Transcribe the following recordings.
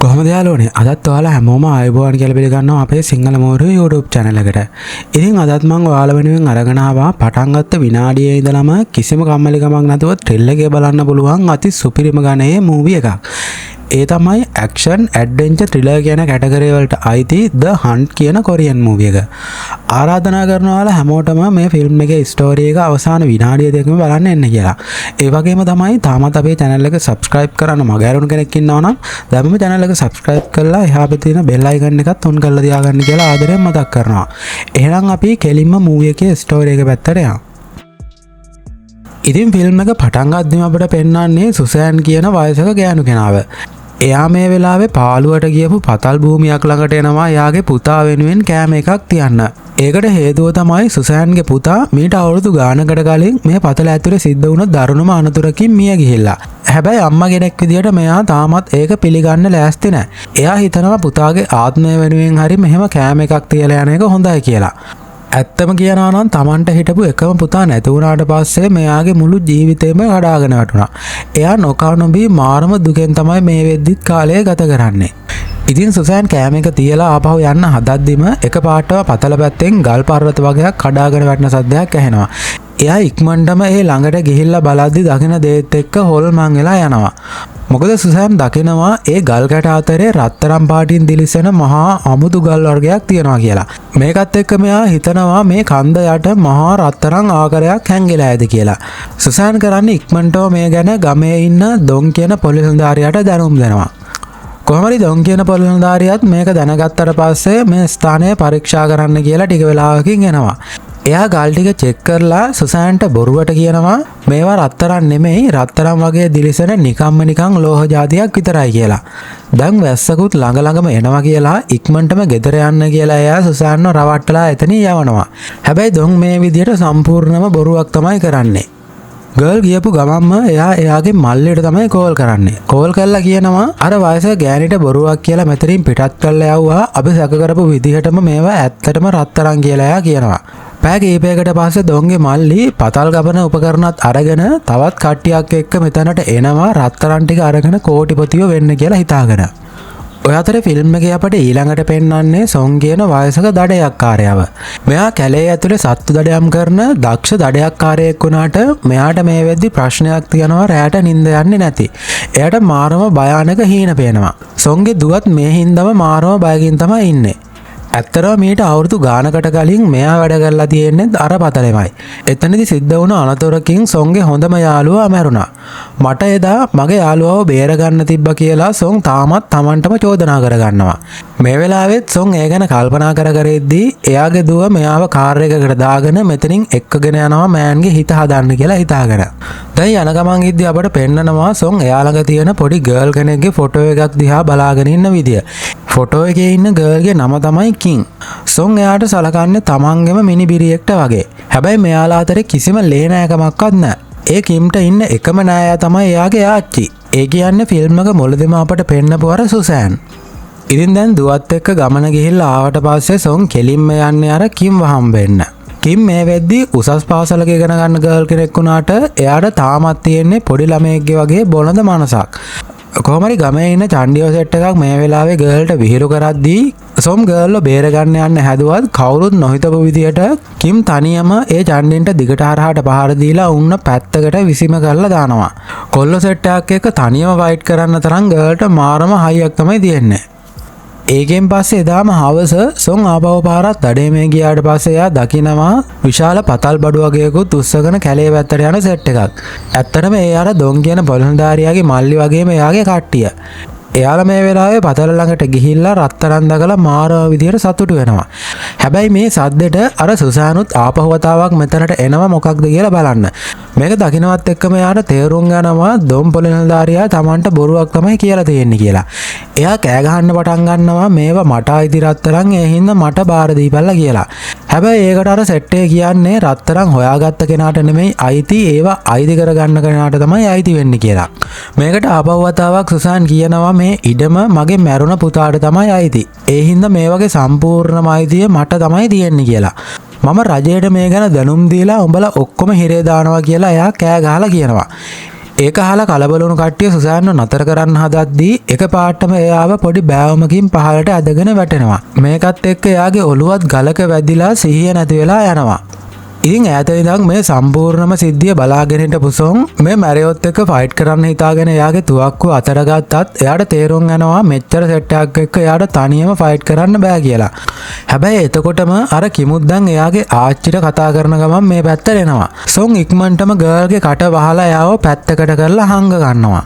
කොහොමද යාළුවනේ අදත් ඔයාලා හැමෝම ආයුබෝවන් කියලා පිළිගන්නවා අපේ සිංහල මෝරු YouTube channel එකට. ඉතින් අදත් මම ඔයාලා වෙනුවෙන් අරගෙන ආවා පටන් ගත්ත විනාඩියේ ඉඳලම කිසිම කම්මැලිකමක් නැතුව thrill එකේ බලන්න පුළුවන් අති සුපිරිම ගණයේ මූවි එකක්. ඒ තමයි action adventure thriller කියන කැටගරි වලට අයිති The Hunt කියන කොරියන් මූවි එක. ආරාධනා කරනවා ඔයාලා හැමෝටම මේ ෆිල්ම් එකේ ස්ටෝරි එක අවසාන විනාඩිය දෙකම බලන්න එන්න කියලා. ඒ වගේම තමයි තාමත් අපේ channel එක subscribe කරන්න මග ඇරුණු කෙනෙක් ඉන්නවා නම් දැන්ම channel එක subscribe කරලා එහා පැත්තේ තියෙන bell icon එකත් on කරලා තියාගන්න කියලා ආදරෙන් මතක් කරනවා. එහෙනම් අපි කෙලින්ම මූවි එකේ ස්ටෝරි එක පැත්තට යමු. ඉතින් ෆිල්ම් එක පටන් ගද්දිම අපිට පෙන්වන්නේ සුසෑන් කියන වයසක ගෑනු කෙනාව. එයා මේ වෙලාවේ පාළුවට ගියපු පතල් භූමියක් ළඟට එනවා එයාගේ පුතා වෙනුවෙන් කෑම එකක් තියන්න. ඒකට හේතුව තමයි සුසෑන්ගේ පුතා මීට අවුරුදු ගානකට කලින් මේ පතල ඇතුලේ සිද්ධ වුණ දරුණුම අනතුරකින් මිය ගිහිල්ලා. හැබැයි අම්මා කෙනෙක් විදියට මෙයා තාමත් ඒක පිළිගන්න ලෑස්ති නැහැ. එයා හිතනවා පුතාගේ ආත්මය වෙනුවෙන් හරි මෙහෙම කෑම එකක් තියලා යන එක හොඳයි කියලා. ඇත්තම කියනවා නම් Tamanට හිටපු එකම පුතා නැති වුණාට පස්සේ මෙයාගේ මුළු ජීවිතේම කඩාගෙන වැටුණා. එයා නොකවනොබී මාරම දුකෙන් තමයි මේ වෙද්දිත් කාලය ගත කරන්නේ. ඉතින් සුසෑන් කෑම එක තියලා ආපහු යන්න හදද්දිම එකපාරටම පතල පැත්තෙන් ගල් පර්වත වගේක් කඩාගෙන වැටෙන සද්දයක් ඇහෙනවා. එයා ඉක්මනටම ඒ ළඟට ගිහිල්ලා බලද්දි දකින දේත් එක්ක හොල්මන් වෙලා යනවා. මොකද සුසෑන් දකිනවා ඒ ගල් කැට අතරේ රත්තරන් පාටින් දිලිසෙන මහා අමුතු ගල් වර්ගයක් තියෙනවා කියලා. මේකත් එක්ක මෙයා හිතනවා මේ කන්ද යට මහා රත්තරන් ආකාරයක් හැංගිලා ඇති කියලා. සුසෑන් කරන්නේ ඉක්මනටම මේ ගැන ගමේ ඉන්න දොන් කියන පොලිස් නිලධාරියාට දැනුම් දෙනවා. කොහොමරි දොන් කියන පොලිස් නිලධාරියාත් මේක දැනගත්තට පස්සේ මේ ස්ථානය පරීක්ෂා කරන්න කියලා ටික වෙලාවකින් එනවා. එයා ගල් ටික චෙක් කරලා සුසෑන්ට බොරුවට කියනවා මේවා රත්තරන් නෙමෙයි රත්තරන් වගේ දිලිසෙන නිකන් ලෝහ జాතියක් විතරයි කියලා. දැන් වැස්සකුත් ළඟම එනවා කියලා ඉක්මනටම ගෙදර යන්න කියලා එයා සුසෑන්ව රවට්ටලා එතනින් යවනවා. හැබැයි දොන් මේ විදියට සම්පූර්ණම බොරුවක් තමයි කරන්නේ. ගර්ල් ගියපු ගමන්ම එයාගේ මල්ලියට තමයි කෝල් කරන්නේ. කෝල් කරලා කියනවා අර වයසක ගෑණිට බොරුවක් කියලා මෙතනින් පිටත් කරලා යවුවා. අපි සැක කරපු විදිහටම මේවා ඇත්තටම රත්තරන් කියලා එයා කියනවා. පැය කිහිපයකට පස්සේ දොන්ගේ මල්ලි පතල් ගබන උපකරණත් අරගෙන තවත් කට්ටියක් එක්ක මෙතනට එනවා රත්තරන් ටික අරගෙන කෝටිපතියෝ වෙන්න කියලා හිතාගෙන. ඔය අතරේ ෆිල්ම් එකේ අපට ඊළඟට පෙන්වන්නේ සොන් කියන වයසක දඩයක්කාරයව. මෙයා කැලේ ඇතුලේ සත්තු දඩයම් කරන දක්ෂ දඩයක්කාරයෙක් වුණාට මෙයාට මේ වෙද්දි ප්‍රශ්නයක් තියෙනවා රැයට නිින්ද යන්නේ නැති. එයාට මාරම භයානක හීන පේනවා. සොන්ගේ දුවත් මේ හින්දාම මාරම බයකින් තමයි ඉන්නේ. ඇත්තරම මීට අවුරුදු ගානකට කලින් මෙයා වැඩ කරලා තියෙන්නේ අර පතලෙමයි. එතනදි සිද්ධ වුණ අනතුරකින් සොන්ගේ හොඳම යාළුවා මැරුණා. මට එදා මගේ යාළුවව බේර ගන්න තිබ්බ කියලා සොන් තාමත් Tamanටම චෝදනා කරගන්නවා. මේ වෙලාවෙත් සොන් ඒ ගැන කල්පනා කර ඉද්දී එයාගේ දුව මෙයාව කාර් එකකට දාගෙන මෙතනින් එක්කගෙන යනවා මෑන්ගේ හිත හදන්න කියලා හිතාගෙන. දැන් යන ගමන් ඉද්දී අපට පෙන්නනවා සොන් එයා ළඟ තියෙන පොඩි ගර්ල් කෙනෙක්ගේ ෆොටෝ එකක් දිහා බලාගෙන ඉන්න විදිය. ෆොටෝ එකේ ඉන්න ගර්ල්ගේ නම තමයි කින්. සොන් එයාට සලකන්නේ තමන්ගේම මිනි බිරියෙක්ට වගේ. හැබැයි මෙයාලා අතරේ කිසිම ලේනෑකමක්වත් නැහැ. ඒ කිම්ට ඉන්න එකම නෑයා තමයි එයාගේ ආච්චි. ඒ කියන්නේ ෆිල්ම් එක මුලදීම අපට පෙන්නපු අර සුසෑන්. ඉතින් දැන් දුවත් එක්ක ගමන ගිහිල්ලා ආවට පස්සේ සොන් කෙලින්ම යන්නේ අර කිම්ව හම්බෙන්න. කිම් මේ වෙද්දි උසස් පාසලක ඉගෙන ගන්න ගර්ල් කෙනෙක් වුණාට එයාට තාමත් තියෙන්නේ පොඩි ළමයෙක්ගේ වගේ බොළඳ මනසක්. කොහොමරි ගමේ ඉන්න චණ්ඩියෝ සෙට් එකක් මේ වෙලාවේ ගර්ල්ට විහිළු කරද්දී සොම් ගර්ල්ව බේර ගන්න යන්න හැදුවත් කවුරුත් නොහිතපු විදියට කිම් තනියම ඒ චණ්ඩින්ට දිගට හරහාට පහර දීලා උන්න පැත්තකට විසීම කරලා දානවා. කොල්ල සෙට් එකක් එක්ක තනියම ෆයිට් කරන්න තරම් ගර්ල්ට මාරම හයියක් තමයි තියෙන්නේ. ඒකෙන් පස්සේ එදාම හවස සොන් ආපහු පාරක් දඩේමේ ගියාට පස්සේ එයා දකිනවා විශාල පතල් බඩු වගේකුත් උස්සගෙන කැලේ පැත්තට යන සෙට් එකක්. ඇත්තටම ඒ අර දොන් කියන පොලිස් නිලධාරියාගේ මල්ලි වගේම එයාගේ කට්ටිය. එයාලා මේ වෙලාවේ පතල ළඟට ගිහිල්ලා රත්තරන් දකලා මාරව විදියට සතුටු වෙනවා. හැබැයි මේ සද්දෙට අර සුසානුත් ආපහු වතාවක් මෙතනට එනවා මොකක්ද කියලා බලන්න. මේක දකින්නවත් එක්කම එයාට තේරුම් ගන්නවා දොම් පොලිස් නිලධාරියා Tamanට බොරුවක් තමයි කියලා තියෙන්නේ කියලා. එයා කෑ ගහන්න පටන් ගන්නවා මේවා මට අයිති රත්තරන් ඒ හින්දා මට බාර දීපල්ලා කියලා. හැබැයි ඒකට අර සෙට් එක කියන්නේ රත්තරන් හොයාගත්ත කෙනාට නෙමෙයි අයිති ඒවා අයිති කරගන්න කෙනාට තමයි අයිති වෙන්නේ කියලා. මේකට ආපහු වතාවක් සුසාන් කියනවා මේ ඉඩම මගේ මැරුණ පුතාට තමයි අයිති. ඒ හින්දා මේ වගේ සම්පූර්ණම අයිතිය මට තමයි තියෙන්නේ කියලා. මම රජයට මේ ගැන දැනුම් දීලා උඹලා ඔක්කොම හිරේ දානවා කියලා එයා කෑ ගහලා කියනවා. ඒක අහලා කලබල වුණු කට්ටිය සුසෑන්ව නතර කරන්න හදද්දී එකපාරටම එයාව පොඩි බෑවුමකින් පහළට ඇදගෙන වැටෙනවා. මේකත් එක්ක එයාගේ ඔළුවත් ගලක වැදිලා සිහිය නැති වෙලා යනවා. ඉතින් ඈත ඉඳන් මේ සම්පූර්ණම සිද්ධිය බලාගෙන හිටපු සොන් මේ මැරියොත් එක්ක ෆයිට් කරන්න හිතාගෙන එයාගේ තුවක්කුව අතර ගත්තත් එයාට තේරුම් යනවා මෙච්චර සෙට් එකක් එක්ක එයාට තනියම ෆයිට් කරන්න බෑ කියලා. හැබැයි එතකොටම අර කිමුද්දන් එයාගේ ආච්චිට කතා කරන ගමන් මේ පැත්තට එනවා. සොන් ඉක්මනටම ගර්ල්ගේ කට වහලා එයාව පැත්තකට කරලා හංග ගන්නවා.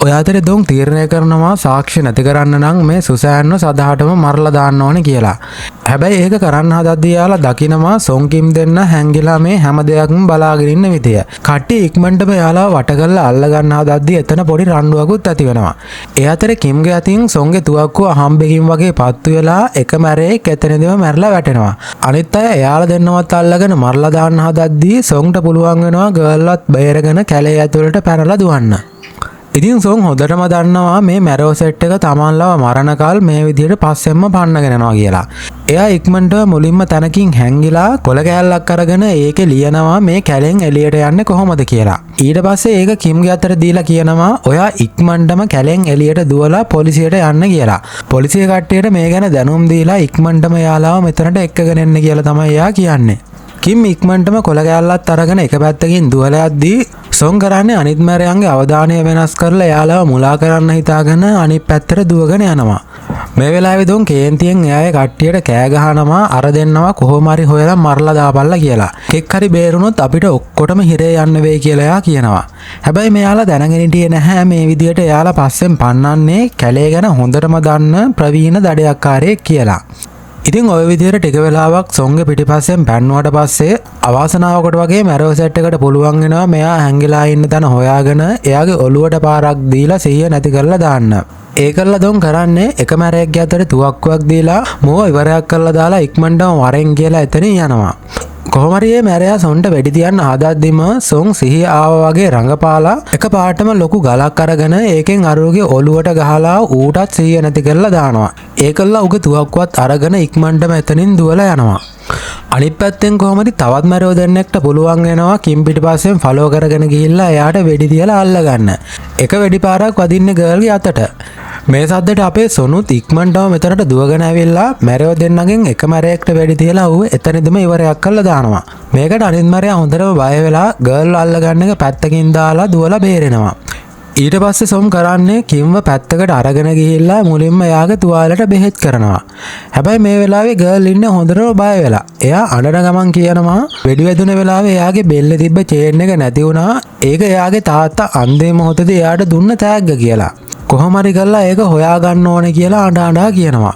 ඔය අතරේ දොන් තීරණය කරනවා සාක්ෂි නැති කරන්න නම් මේ සුසෑන්ව සදාටම මරලා දාන්න ඕනේ කියලා. හැබැයි ඒක කරන්න හදද්දී යාලා දකිනවා සොන් කිම් දෙන්න හැංගිලා මේ හැම දෙයක්ම බලාගෙන ඉන්න විදිය. කට්ටිය ඉක්මනටම යාලා වට කරලා අල්ල ගන්න හදද්දී එතන පොඩි රණ්ඩුවකුත් ඇති වෙනවා. ඒ අතරේ කිම්ගේ අතින් සොන්ගේ තුවක්කුව හම්බෙකින් වගේ පත්තු වෙලා එක මැරේක් එතනදීම මැරලා වැටෙනවා. අනිත් අය එයාලා දෙන්නවත් අල්ලගෙන මරලා දාන්න හදද්දී සොන්ට පුළුවන් වෙනවා ගර්ල්වත් බේරගෙන කැලේ ඇතුළට පැනලා දුවන්න. ඉතින් සොන් හොඳටම දන්නවා මේ මැරෝ සෙට් එක තමන්ලව මරණකල් මේ විදිහට පස්සෙන්ම පන්නගෙන යනවා කියලා. එයා ඉක්මනට මුලින්ම තනකින් හැංගිලා කොළ කෑල්ලක් අරගෙන ඒකේ ලියනවා මේ කැලෙන් එළියට යන්නේ කොහොමද කියලා. ඊට පස්සේ ඒක කිම්ගේ අතට දීලා කියනවා ඔයා ඉක්මනටම කැලෙන් එළියට දුවලා පොලිසියට යන්න කියලා. පොලිසිය කට්ටියට මේ ගැන දැනුම් දීලා ඉක්මනටම යාලාව මෙතනට එක්කගෙන එන්න කියලා තමයි එයා කියන්නේ. කිම් ඉක්මනටම කොළ කෑල්ලත් අරගෙන එක පැත්තකින් දුවලා යද්දී සොන් කරන්නේ අනිත් මැරයන්ගේ අවධානය වෙනස් කරලා එයාලව මුලා කරන්න හිතාගෙන අනිත් පැත්තට දුවගෙන යනවා. මේ වෙලාවේ දොන් කේන්තියෙන් එයාගේ කට්ටියට කෑ ගහනවා අර දෙන්නවා කොහොම හරි හොයලා මරලා දාපල්ලා කියලා. කෙක් හරි බේරුණොත් අපිට ඔක්කොටම හිරේ යන්න වෙයි කියලා එයා කියනවා. හැබැයි මෙයාලා දැනගෙන හිටියේ නැහැ මේ විදියට එයාලා පස්සෙන් පන්නන්නේ කැලේ ගැන හොඳටම දන්න ප්‍රවීණ දඩයක්කාරයෙක් කියලා. ඉතින් ඔය විදිහට ටික වෙලාවක් සොන්ගේ පිටිපස්සෙන් පැන්නුවට පස්සේ අවාසනාවකට වගේ මැරෝ සෙට් එකට පුළුවන් වෙනවා මෙයා හැංගිලා ඉන්න තැන හොයාගෙන එයාගේ ඔළුවට පාරක් දීලා සිහිය නැති කරලා දාන්න. ඒකල්ලා දොන් කරන්නේ එක මැරයෙක්ගේ අතට තුවක්කුවක් දීලා මෝ ඉවරයක් කරලා දාලා ඉක්මනටම වරෙන් කියලා එතනින් යනවා. කොහොම හරි මේ මැරයා සොන්ට වෙඩි තියන්න හදද්දිම සොන් සිහිය ආවා වගේ රඟපාලා එක පාටම ලොකු ගලක් අරගෙන ඒකෙන් අරුගේ ඔළුවට ගහලා ඌටත් සිහිය නැති කරලා දානවා. ඒකල්ලා උගේ තුවක්කුවත් අරගෙන ඉක්මනටම එතනින් දුවලා යනවා. අනිත් පැත්තෙන් කොහොමද තවත් මැරයෝ දෙන්නෙක්ට පුළුවන් වෙනවා කිම් පිටිපස්සෙන් ෆලෝ කරගෙන ගිහිල්ලා එයාට වෙඩි තියලා අල්ලගන්න. එක වෙඩි පාරක් වදින්නේ ගර්ල්ගේ අතට. මේ සද්දට අපේ සොනුත් ඉක්මනටම මෙතනට දුවගෙන ඇවිල්ලා මැරයෝ දෙන්නගෙන් එක මැරයෙක්ට වෙඩි තියලා ඌ එතනදිම ඉවරයක් කරලා දානවා. මේකට අනිත් මැරයා හොඳටම බය වෙලා ගර්ල් අල්ලගන්න එක පැත්තකින් දාලා දුවලා බේරෙනවා. ඊට පස්සේ සොම් කරන්නේ කිම්ව පැත්තකට අරගෙන ගිහිල්ලා මුලින්ම එයාගේ තුවාලෙට බෙහෙත් කරනවා. හැබැයි මේ වෙලාවේ ගර්ල් ඉන්නේ හොඳටම බය වෙලා. එයා අඬන ගමන් කියනවා වෙඩි වැදුන වෙලාවේ එයාගේ බෙල්ලේ තිබ්බ චේන් එක නැති වුණා. ඒක එයාගේ තාත්තා අන්තිම මොහොතේදී එයාට දුන්න තෑග්ග කියලා. කොහොම හරි කරලා ඒක හොයාගන්න ඕනේ කියලා අඬ කියනවා.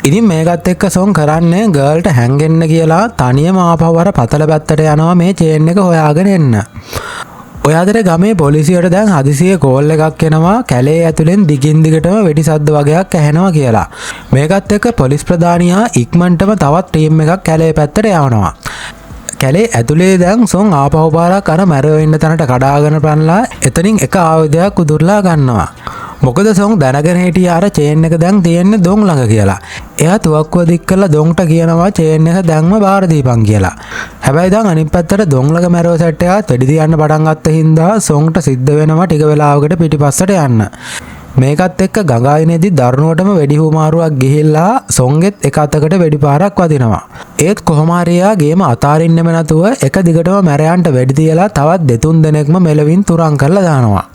ඉතින් මේකත් එක්ක සොන් කරන්නේ ගර්ල්ට හැංගෙන්න කියලා තනියම ආපහු අර පතල පැත්තට යනවා මේ චේන් එක හොයාගෙන එන්න. ඔය අතර ගමේ පොලිසියට දැන් හදිසියේ කෝල් එකක් එනවා කැලේ ඇතුලෙන් දිගින් දිගටම වෙඩි සද්ද වගේක් ඇහෙනවා කියලා. මේකත් එක්ක පොලිස් ප්‍රධානියා ඉක්මනටම තවත් ටීම් එකක් කැලේ පැත්තට යවනවා. කැලේ ඇතුලේ දැන් සොන් ආපහු පාරක් අර මැරෙව ඉන්න තැනට කඩාගෙන පැනලා එතනින් එක ආයුධයක් උදුරලා ගන්නවා. මොකද සොන් දැනගෙන හිටිය අර චේන් එක දැන් තියෙන්නේ දොන් ළඟ කියලා. එයා තුවක්කුව දික් කරලා දොන්ට කියනවා චේන් එක දැන්ම බාර දීපන් කියලා. හැබැයි දැන් අනිත් පැත්තට දොන් ළඟ මැරෝ සෙට් එකත් වෙඩි තියන්න පටන් ගත්ත හින්දා සොන්ට සිද්ධ වෙනවා ටික වෙලාවකට පිටිපස්සට යන්න. මේකත් එක්ක ගඟයිනේදී දරුණුවටම වෙඩි හුමාරුවක් ගිහිල්ලා සොන්ගෙත් එක අතකට වෙඩි පාරක් වදිනවා. ඒත් කොහොම හරි එයා ගේම අතාරින්නෙම නැතුව එක දිගටම මැරයන්ට වෙඩි තියලා තවත් දෙතුන් දෙනෙක්ම මෙලවින් තුරන් කරලා දානවා.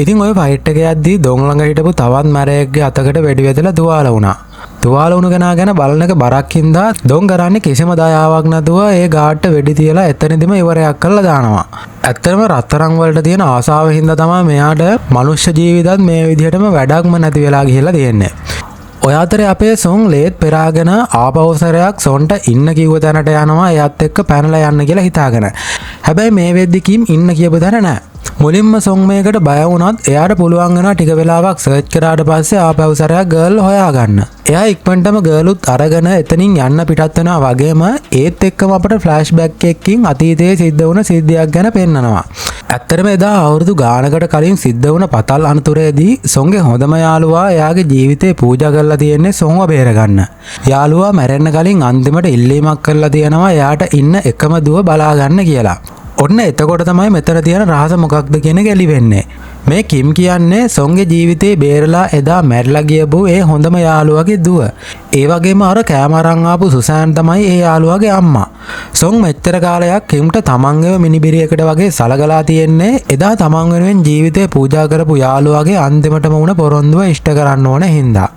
ඉතින් ඔය ෆයිට් එක යද්දී දොන් ළඟ හිටපු තවත් මැරයෙක්ගේ අතකට වෙඩි වැදලා තුවාල වුණා. තුවාල වුණ කෙනා ගැන බලන එක බරක් හින්දා දොන් කරන්නේ කිසිම දයාවක් නැතුව ඒ ගාඩට වෙඩි තියලා එතනදිම ඉවරයක් කරලා දානවා. ඇත්තටම රත්තරන් වලට තියෙන ආසාව හින්දා තමයි මෙයාට මනුෂ්‍ය ජීවිතත් මේ විදිහටම වැඩක්ම නැති වෙලා ගිහිල්ලා තියෙන්නේ. ඔය අතරේ අපේ සොන් ලේත් පෙරාගෙන ආපෞසරයක් සොන්ට ඉන්න කිව්ව තැනට යනවා එයාත් එක්ක පැනලා යන්න කියලා හිතාගෙන. හැබැයි මේ වෙද්දි කිම් ඉන්න කියපු තැන නැහැ. මුලින්ම සොන් මේකට බය වුණත් එයාට පුළුවන් වෙනවා ටික වෙලාවක් සර්ච් කරාට පස්සේ ආපෞසරයක් ගර්ල් හොයාගන්න. එයා ඉක්මනටම ගර්ලුත් අරගෙන එතනින් යන්න පිටත් වෙනවා වගේම ඒත් එක්කම අපට ෆ්ලෑෂ්බැක් එකකින් අතීතයේ සිද්ධ වුණ සිද්ධියක් ගැන පෙන්නනවා. ඇත්තටම එදා අවුරුදු ගානකට කලින් සිද්ධ වුණ පතල් අනතුරේදී සොන්ගේ හොඳම යාළුවා එයාගේ ජීවිතේ පූජා කරලා තියෙන්නේ සොන්ව බේරගන්න. යාළුවා මැරෙන්න කලින් අන්තිමට ඉල්ලීමක් කරලා තියෙනවා එයාට ඉන්න එකම දුව බලා ගන්න කියලා. ඔන්න එතකොට තමයි මෙතන තියෙන රහස මොකක්ද කියන එක එළි වෙන්නේ. මේ කිම් කියන්නේ සොන්ගේ ජීවිතේ බේරලා එදා මැරිලා ගියපු ඒ හොඳම යාළුවාගේ දුව. ඒ වගේම අර කෑම අරන් ආපු සුසෑන් තමයි ඒ යාළුවාගේ අම්මා. සොන් මෙච්චර කාලයක් කිම්ට තමන්ගේම මිනිබිරියකට වගේ සලකලා තියෙන්නේ එදා තමන් වෙනුවෙන් ජීවිතේ පූජා කරපු යාළුවාගේ අන්තිමටම වුණ පොරොන්දුව ඉෂ්ට කරන්න ඕන හින්දා.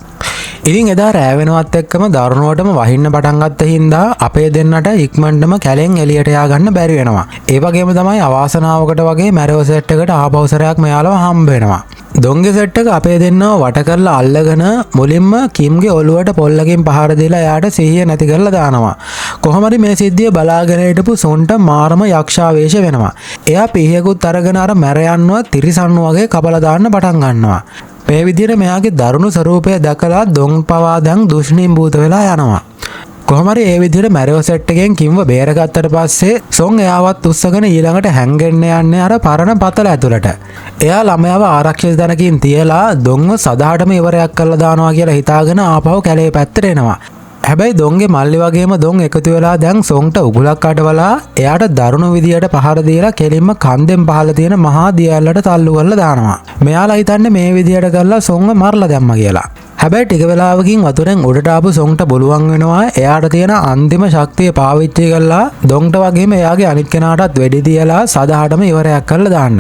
ඉතින් එදා රෑ වෙනවත් එක්කම දරුණුවටම වහින්න පටන් ගත්ත හින්දා අපේ දෙන්නට ඉක්මනටම කැලෙන් එළියට යා ගන්න බැරි වෙනවා. ඒ වගේම තමයි අවාසනාවකට වගේ මැරව සෙට් එකට ආපෞසරයක් මෙයාලව හම්බ වෙනවා. දොංගෙ සෙට් එක අපේ දෙන්නව වට කරලා අල්ලගෙන මුලින්ම කිම්ගේ ඔළුවට පොල්ලකින් පහර දීලා එයාට සිහිය නැති කරලා දානවා. කොහොම හරි මේ සිද්ධිය බලාගෙන හිටපු සොන්ට මාරම යක්ෂාවේශ වෙනවා. එයා පිහියකුත් අරගෙන අර මැරයන්ව තිරිසන්නු වගේ කපලා දාන්න පටන් ගන්නවා. මේ විදිහට මෙයාගේ දරුණු ස්වරූපය දැකලා දොන් පවා දැන් දුෂ්ණීම් භූත වෙලා යනවා. කොහොම හරි ඒ විදිහට මැරව සෙට් එකෙන් කිම්ව බේරගත්තට පස්සේ සොන් එයාවත් උස්සගෙන ඊළඟට හැංගෙන්න යන්නේ අර පරණ පතල ඇතුළට. එයා ළමයාව ආරක්ෂිත තැනකින් තියලා දොන්ව සදාටම ඉවරයක් කරලා දානවා කියලා හිතාගෙන ආපහු කැලේ පැත්තට එනවා. හැබැයි දොන්ගේ මල්ලි වගේම දොන් එකතු වෙලා දැන් සොන්ට උගුලක් අටවලා එයාට දරුණු විදියට පහර දීලා කෙලින්ම කන්දෙන් පහළ තියෙන මහා දියැලට තල්ලු කරලා දානවා. මෙයාලා හිතන්නේ මේ විදියට කරලා සොන්ව මරලා දැම්මා කියලා. හැබැයි ටික වෙලාවකින් වතුරෙන් උඩට ආපු සොන්ට බලුවන් වෙනවා එයාට තියෙන අන්තිම ශක්තිය පාවිච්චි කරලා දොන්ට වගේම එයාගේ අනිත් කෙනාටත් වෙඩි තියලා සදාටම ඉවරයක් කරලා දාන්න.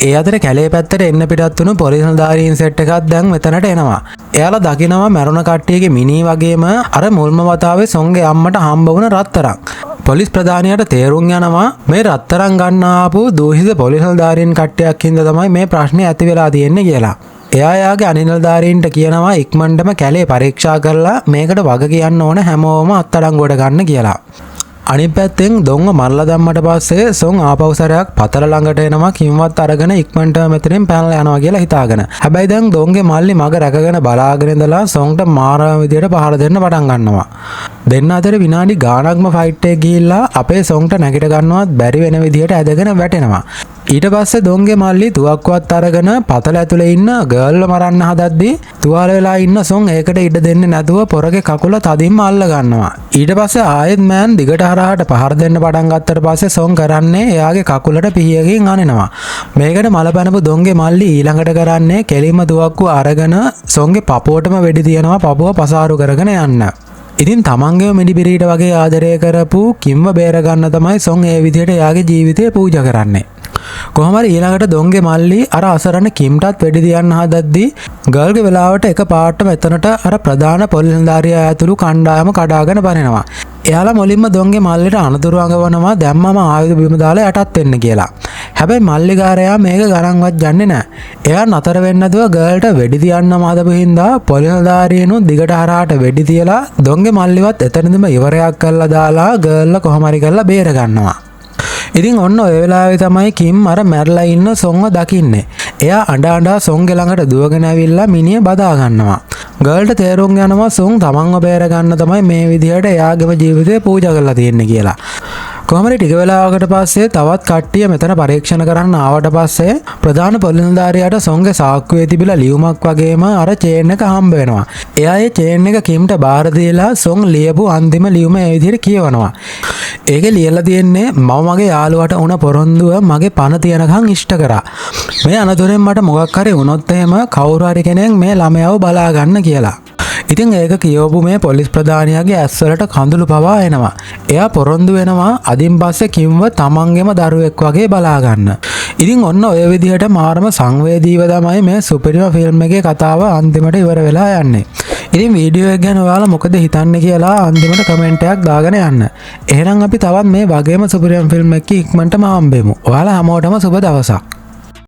ඒ අතර කැලේ පැත්තට එන්න පිටත් වුණු පොලිස් නිලධාරීන් සෙට් එකක් දැන් මෙතනට එනවා. එයාලා දකිනවා මැරුණ කට්ටියගේ මිනී වගේම අර මුල්ම වතාවේ සොන්ගේ අම්මට හම්බ වුණ රත්තරන්. පොලිස් ප්‍රධානියට තේරුම් යනවා මේ රත්තරන් ගන්න ආපු දූෂිත පොලිස් නිලධාරීන් කට්ටියක් හින්දා තමයි මේ ප්‍රශ්නේ ඇති වෙලා තියෙන්නේ කියලා. එයා යාගේ අනිල්ධාරීන්ට කියනවා ඉක්මනටම කැලේ පරීක්ෂා කරලා මේකට වග කියන්න ඕන හැමෝම අත්අඩංගුවට ගන්න කියලා. අනිත් පැත්තෙන් දොන්ව මරලා දැම්මට පස්සේ සොන් ආපෞසරයක් පතල ළඟට එනවා කිම්වත් අරගෙන ඉක්මනට මෙතනින් පැනලා යනවා කියලා හිතාගෙන. හැබැයි දැන් දොන්ගේ මල්ලි මග රැකගෙන බලාගෙන ඉඳලා සොන්ට මාරම විදියට පහර දෙන්න පටන් ගන්නවා. දෙන්න අතර විනාඩි ගාණක්ම ෆයිට් එක ගිහිල්ලා අපේ සොන්ට නැගිට ගන්නවත් බැරි වෙන විදියට ඇදගෙන වැටෙනවා. ඊට පස්සේ දොන්ගේ මල්ලි තුවක්කුවත් අරගෙන පතල ඇතුලේ ඉන්න ගර්ල්ව මරන්න හදද්දී තුවාල වෙලා ඉන්න සොන් ඒකට ඉඩ දෙන්නේ නැතුව පොරගේ කකුල තදින්ම අල්ල ගන්නවා. ඊට පස්සේ ආයෙත් මෑන් දිගට හරහාට පහර දෙන්න පටන් ගත්තට පස්සේ සොන් කරන්නේ එයාගේ කකුලට පිහියකින් අනිනවා. මේකට මල පැනපු දොන්ගේ මල්ලි ඊළඟට කරන්නේ කෙලින්ම තුවක්කුව අරගෙන සොන්ගේ පපුවටම වෙඩි තියනවා පපුව පසාරු කරගෙන යන්න. ඉතින් තමන්ගේම මිඩිබිරීට වගේ ආදරය කරපු කිම්ව බේර ගන්න තමයි සොන් ඒ විදිහට එයාගේ ජීවිතය පූජා කරන්නේ. කොහොම හරි ඊළඟට දොන්ගේ මල්ලි අර අසරණ කිම්ටත් වෙඩි තියන්න හදද්දී ගර්ල්ගේ වෙලාවට එක පාට මෙතනට අර ප්‍රධාන පොලිස් නිලධාරියා ඇතුළු කණ්ඩායම කඩාගෙන පනිනවා. එයාලා මුලින්ම දොන්ගේ මල්ලිට අනතුරු අඟවනවා දැම්මම ආයුධ බිම දාලා යටත් වෙන්න කියලා. හැබැයි මල්ලිකාරයා මේක ගණන්වත් ගන්නේ නැහැ. එයා නතර වෙන්නේ නැතුව ගර්ල්ට වෙඩි තියන්නම හදපු හින්දා පොලිස් නිලධාරියනු දිගට හරහාට වෙඩි තියලා දොන්ගේ මල්ලිවත් එතනදිම ඉවරයක් කරලා දාලා ගර්ල්ලා කොහොම හරි කරලා බේර ගන්නවා. ඉතින් ඔන්න ඔය වෙලාවේ තමයි කිම් අර මැරලා ඉන්න සොන්ව දකින්නේ. එයා අඬ සොන්ගේ ළඟට දුවගෙන ඇවිල්ලා මිනිහ බදා ගන්නවා. ගර්ල්ට තේරුම් යනවා සොන් තමන්ව බේර ගන්න තමයි මේ විදිහට එයාගේම ජීවිතේ පූජා කරලා තියෙන්නේ කියලා. කොහොම හරි ටික වෙලාවකට පස්සේ තවත් කට්ටිය මෙතන පරීක්ෂණ කරන්න ආවට පස්සේ ප්‍රධාන පොලිස් නිලධාරියාට සොන්ගේ සාක්කුවේ තිබිලා ලියුමක් වගේම අර චේන් එක හම්බ වෙනවා. එයා ඒ චේන් එක කිම්ට බාර දීලා සොන් ලියපු අන්තිම ලියුම ඒ විදිහට කියවනවා. ඒකේ ලියලා තියෙන්නේ මම මගේ යාළුවාට උණ පොරොන්දුව මගේ පණ තියනකම් ඉෂ්ට කරා. මේ අනතුරෙන් මට මොකක් හරි වුණොත් එහෙම කවුරු හරි කෙනෙක් මේ ළමයාව බලා ගන්න කියලා. ඉතින් ඒක කියවපු මේ පොලිස් ප්‍රධානියාගේ ඇස්වලට කඳුළු පවා එනවා. එයා පොරොන්දු වෙනවා අදින් පස්සේ කිම්ව තමන්ගේම දරුවෙක් වගේ බලා ගන්න. ඉතින් ඔන්න ඔය විදිහට මාරම සංවේදීව තමයි මේ සුපිරිම ෆිල්ම් එකේ කතාව අන්තිමට ඉවර වෙලා යන්නේ. ඉතින් වීඩියෝ එක ගැන ඔයාලා මොකද හිතන්නේ කියලා අන්තිමට කමෙන්ට් එකක් දාගෙන යන්න. එහෙනම් අපි තවත් මේ වගේම සුපිරිම ෆිල්ම් එකක ඉක්මනටම හම්බෙමු. ඔයාලා හැමෝටම සුබ දවසක්.